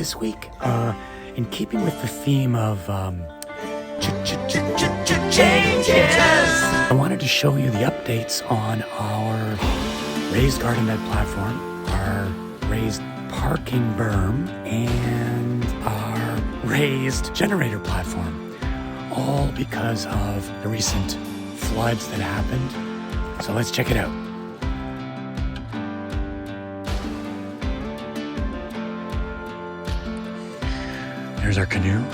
this week, in keeping with the theme of changes, I wanted to show you the updates on our raised garden bed platform, our raised parking berm, and our raised generator platform, all because of the recent floods that happened. So let's check it out. There's our canoe.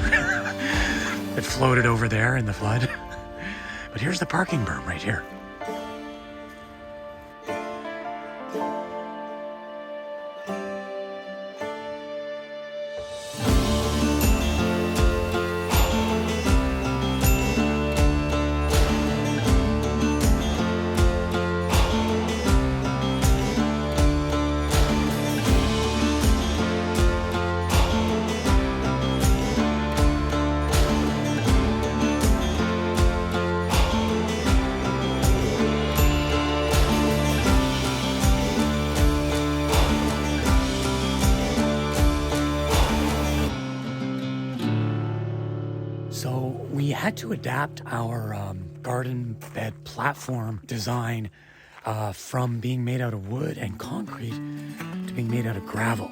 It floated over there in the flood. But here's the parking berm right here. So we had to adapt our garden bed platform design from being made out of wood and concrete to being made out of gravel,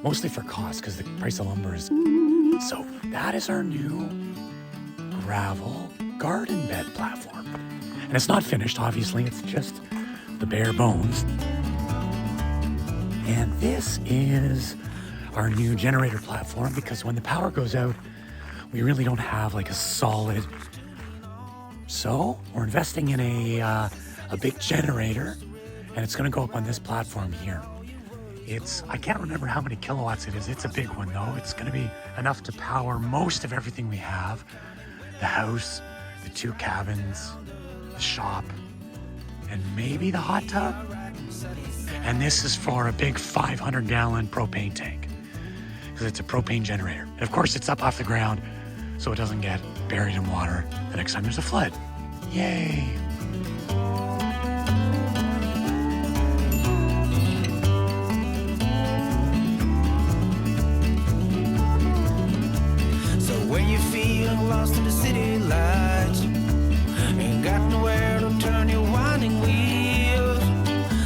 mostly for cost because the price of lumber is. So that is our new gravel garden bed platform. And it's not finished, obviously, it's just the bare bones. And this is our new generator platform because when the power goes out, we really don't have like a solid. So we're investing in a big generator, and it's going to go up on this platform here. I can't remember how many kilowatts it is. It's a big one though. It's going to be enough to power most of everything we have. The house, the 2 cabins, the shop, and maybe the hot tub. And this is for a big 500-gallon propane tank because it's a propane generator. And of course it's up off the ground, so it doesn't get buried in water the next time there's a flood. Yay! So when you feel lost in the city lights, ain't got nowhere to turn your winding wheels,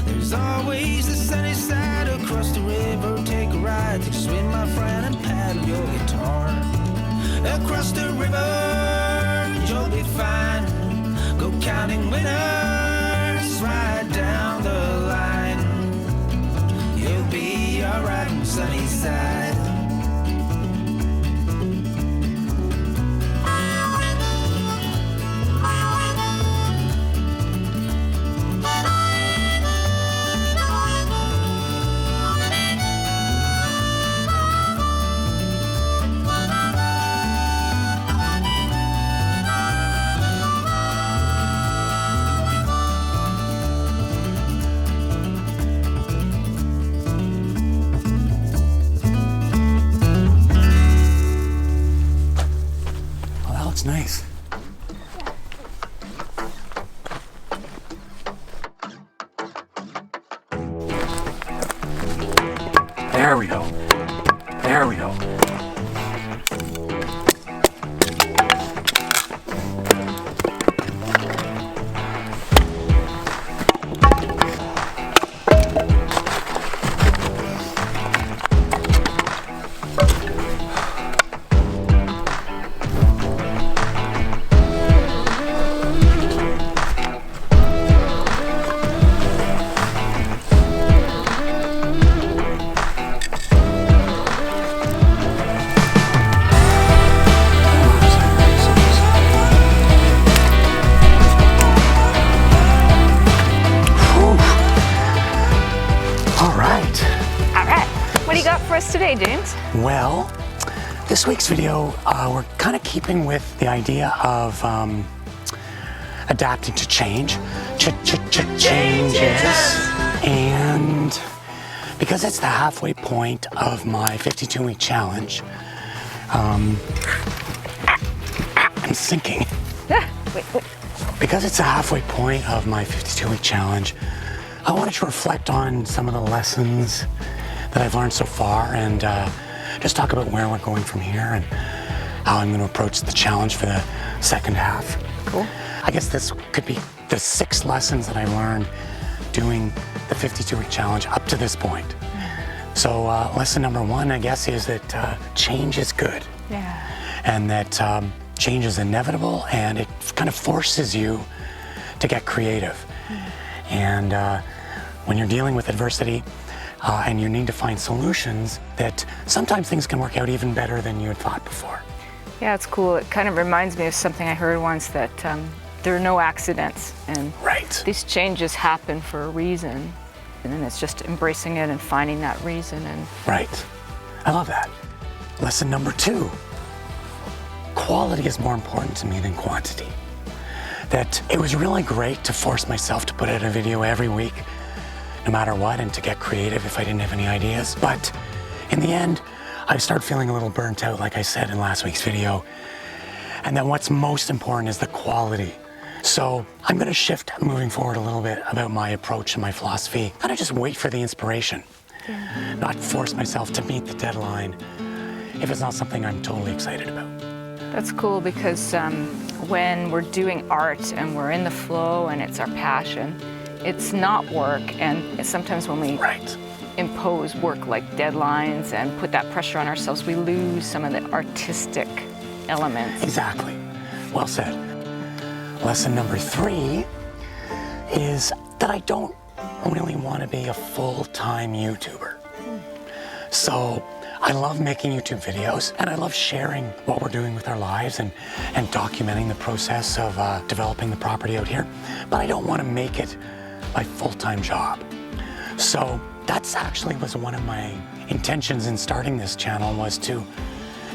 there's always the sunny side across the river. Take a ride, take a swim, my friend, and paddle your guitar. Across the river, you'll be fine. Go counting winners right down the line. You'll be alright on sunny side. It's nice. There we go. There we go. Today, James? Well, this week's video, we're kind of keeping with the idea of adapting to changes. And because it's the halfway point of my 52-week challenge, I'm sinking. Wait. Because it's the halfway point of my 52-week challenge, I wanted to reflect on some of the lessons that I've learned so far and just talk about where we're going from here and how I'm going to approach the challenge for the second half. Cool. I guess this could be the 6 lessons that I've learned doing the 52-week challenge up to this point. So lesson number 1, I guess, is that change is good. Yeah. And that change is inevitable, and it kind of forces you to get creative. And when you're dealing with adversity and you need to find solutions, that sometimes things can work out even better than you had thought before. Yeah, it's cool. It kind of reminds me of something I heard once, that there are no accidents, and Right. these changes happen for a reason. And then it's just embracing it and finding that reason. And Right. I love that. Lesson number 2. Quality is more important to me than quantity. That it was really great to force myself to put out a video every week, no matter what, and to get creative if I didn't have any ideas. But in the end, I started feeling a little burnt out, like I said in last week's video. And then what's most important is the quality. So I'm going to shift moving forward a little bit about my approach and my philosophy. Kind of just wait for the inspiration, not force myself to meet the deadline if it's not something I'm totally excited about. that's cool, because when we're doing art and we're in the flow and it's our passion, it's not work. And sometimes when we Right. impose work like deadlines and put that pressure on ourselves, we lose some of the artistic elements. Exactly. Well said. Lesson number 3 is that I don't really want to be a full-time YouTuber. So I love making YouTube videos, and I love sharing what we're doing with our lives and documenting the process of developing the property out here. But I don't want to make it my full-time job. So that's actually was one of my intentions in starting this channel, was to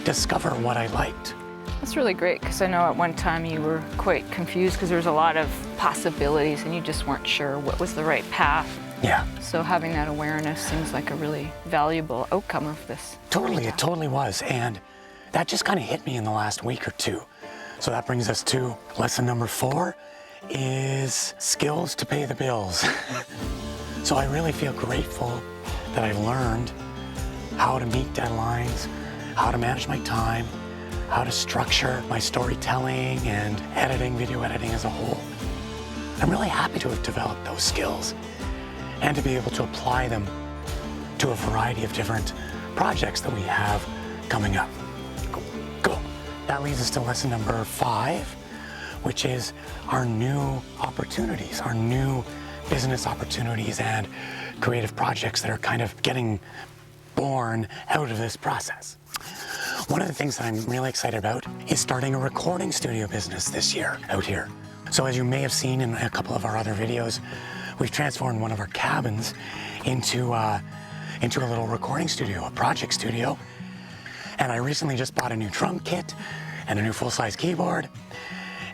discover what I liked. That's really great, because I know at one time you were quite confused because there was a lot of possibilities and you just weren't sure what was the right path. Yeah. So having that awareness seems like a really valuable outcome of this. Totally, it totally was. And that just kind of hit me in the last week or 2. So that brings us to lesson number 4, is skills to pay the bills. So I really feel grateful that I've learned how to meet deadlines, how to manage my time, how to structure my storytelling and editing, video editing as a whole. I'm really happy to have developed those skills and to be able to apply them to a variety of different projects that we have coming up. Cool. That leads us to lesson number 5, which is our new opportunities, our new business opportunities and creative projects that are kind of getting born out of this process. One of the things that I'm really excited about is starting a recording studio business this year out here. So as you may have seen in a couple of our other videos, we've transformed one of our cabins into a little recording studio, a project studio. And I recently just bought a new drum kit and a new full-size keyboard.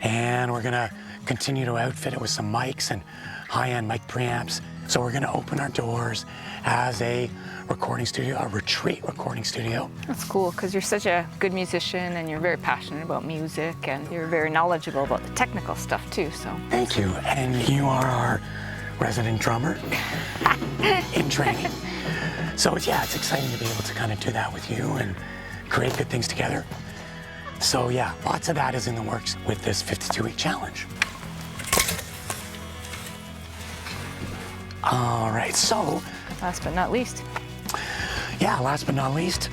And we're gonna continue to outfit it with some mics and high-end mic preamps. So we're gonna open our doors as a recording studio, a retreat recording studio. That's cool, because you're such a good musician and you're very passionate about music and you're very knowledgeable about the technical stuff too, so. Thank you. And you are our resident drummer in training. So yeah, it's exciting to be able to kind of do that with you and create good things together. So yeah, lots of that is in the works with this 52-week challenge. All right, so. Last but not least. Yeah, last but not least,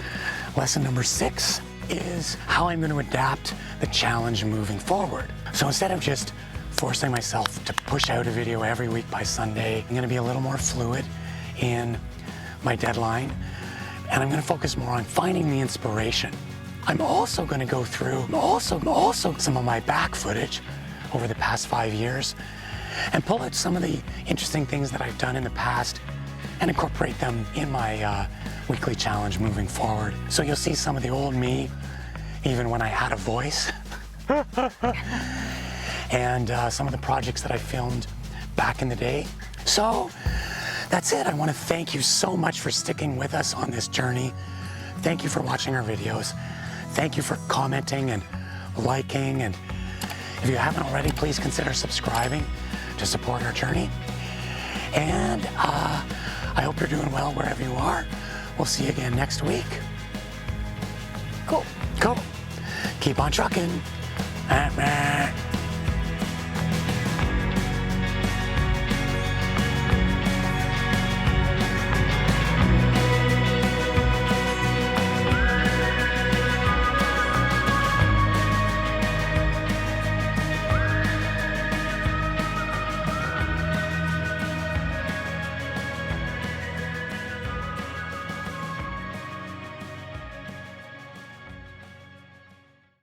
lesson number 6 is how I'm going to adapt the challenge moving forward. So instead of just forcing myself to push out a video every week by Sunday, I'm going to be a little more fluid in my deadline, and I'm going to focus more on finding the inspiration. I'm also going to go through also some of my back footage over the past 5 years and pull out some of the interesting things that I've done in the past and incorporate them in my weekly challenge moving forward. So you'll see some of the old me, even when I had a voice, and some of the projects that I filmed back in the day. So that's it. I want to thank you so much for sticking with us on this journey. Thank you for watching our videos. Thank you for commenting and liking. And if you haven't already, please consider subscribing to support our journey. And I hope you're doing well wherever you are. We'll see you again next week. Cool. Cool. Keep on trucking.